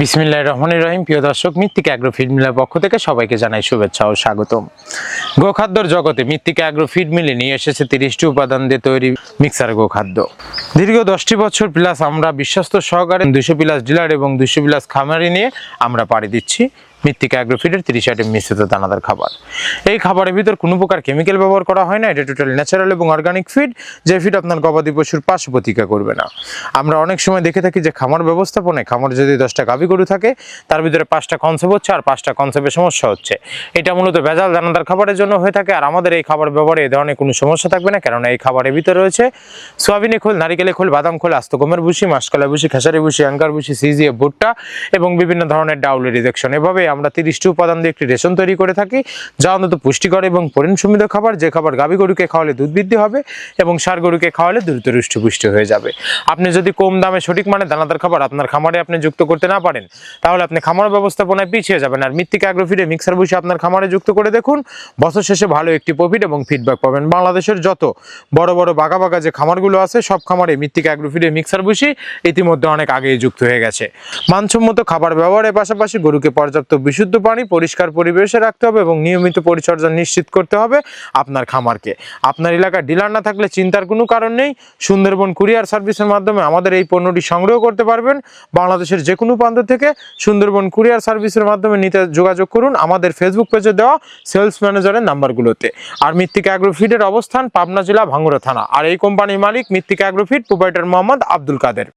বিসমিল্লাহির রহমানির রহিম। প্রিয় দর্শক, মৃত্তিকা অ্যাগ্রো ফিড মিলের পক্ষ থেকে সবাইকে জানাই শুভেচ্ছা ও স্বাগতম। গোখাদ্যর জগতে মৃত্তিকা অ্যাগ্রো ফিড মিলে নিয়ে এসেছে 30টি উপাদান দিয়ে তৈরি মিক্সার গোখাদ্য। দীর্ঘ 10টি বছর প্লাস আমরা বিশ্বস্ত সহকারে 200 প্লাস ডিলার এবং 200 প্লাস খামারি নিয়ে আমরা পাড়ি দিচ্ছি মৃত্তিকা অ্যাগ্রো ফিডের 30 আইটেম মিশ্রিত দানাদার খাবার। এই খাবারের ভিতর কোনো প্রকার কেমিক্যাল ব্যবহার করা হয় না। এটা টোটাল ন্যাচারাল এবং অর্গানিক ফিড, যে ফিড আপনার গবাদি পশুর পার্শ্ব প্রতিক্রিয়া করবে না। আমরা অনেক সময় দেখে থাকি যে খামার ব্যবস্থাপনায় খামার যদি 10টা গাভী গরু থাকে তার ভিতরে 5টা কনসেপ্ট হচ্ছে আর 5টা কনসেপ্টের সমস্যা হচ্ছে। এটা মূলত ভেজাল দানাদার খাবারের জন্য হয়ে থাকে। আর আমাদের এই খাবার ব্যবহারে এই ধরনের কোনো সমস্যা থাকবে না, কারণ এই খাবারের ভিতরে রয়েছে সোয়াবিনের খোল, নারিকেলের খোল, বাদাম খোল, আস্ত গমের ভুসি, মাসকলাই ভুসি, খেসারি ভুসি, অ্যাঙ্কার ভুসি, সিজিএ ভুট্টা এবং বিভিন্ন ধরনের ডাউলের রিজেকশন। এভাবে আমরা 30টি উপাদান দিয়ে একটি রেশন তৈরি করে থাকি, যা অন্তত পুষ্টিকর এবং পরিণ সমৃদ্ধ খাবার, যে খাবার গাভী গরুকে খাওয়ালে দুধ বৃদ্ধি হবে এবং ষাঁড় গরুকে খাওয়ালে দ্রুত হৃষ্টপুষ্ট হয়ে যাবে। আপনি যদি কম দামে সঠিক মানে দানাদার খাবার আপনার খামারে আপনি যুক্ত করতে না পারেন, তাহলে আপনি খামার ব্যবস্থাপনায় পিছিয়ে যাবেন। আর মৃত্তিকা অ্যাগ্রো ফিডে মিক্সার ভুসি আপনার খামারে যুক্ত করে দেখুন, বছর শেষে ভালো একটি প্রফিট এবং ফিডব্যাক পাবেন। বাংলাদেশের যত বড় বড় বাগা বাগা যে খামারগুলো আছে সব খামারে মৃত্তিকা অ্যাগ্রো ফিডে মিক্সার ভুসি ইতিমধ্যে অনেক আগেই যুক্ত হয়ে গেছে। মানসম্মত খাবার ব্যবহারের পাশাপাশি গরুকে পর্যাপ্ত বিশুদ্ধ পানি, পরিষ্কার পরিবেশে রাখতে হবে এবং নিয়মিত পরিচর্যা নিশ্চিত করতে হবে আপনার খামারকে। আপনার এলাকায় ডিলার না থাকলে চিন্তার কোনো কারণ নেই। সুন্দরবন কুরিয়ার সার্ভিসের মাধ্যমে আমাদের এই পণ্যটি সংগ্রহ করতে পারবেন। বাংলাদেশের যে কোনো প্রান্ত থেকে সুন্দরবন কুরিয়ার সার্ভিসের মাধ্যমে নিতে যোগাযোগ করুন আমাদের ফেসবুক পেজে দেওয়া সেলস ম্যানেজারের নাম্বারগুলোতে। আর মৃত্তিকা অ্যাগ্রো ফিডের অবস্থান পাবনা জেলা ভাঙ্গুড়া থানা। আর এই কোম্পানির মালিক Mrittika agro feed proprietor Mohammad Abdul কাদের।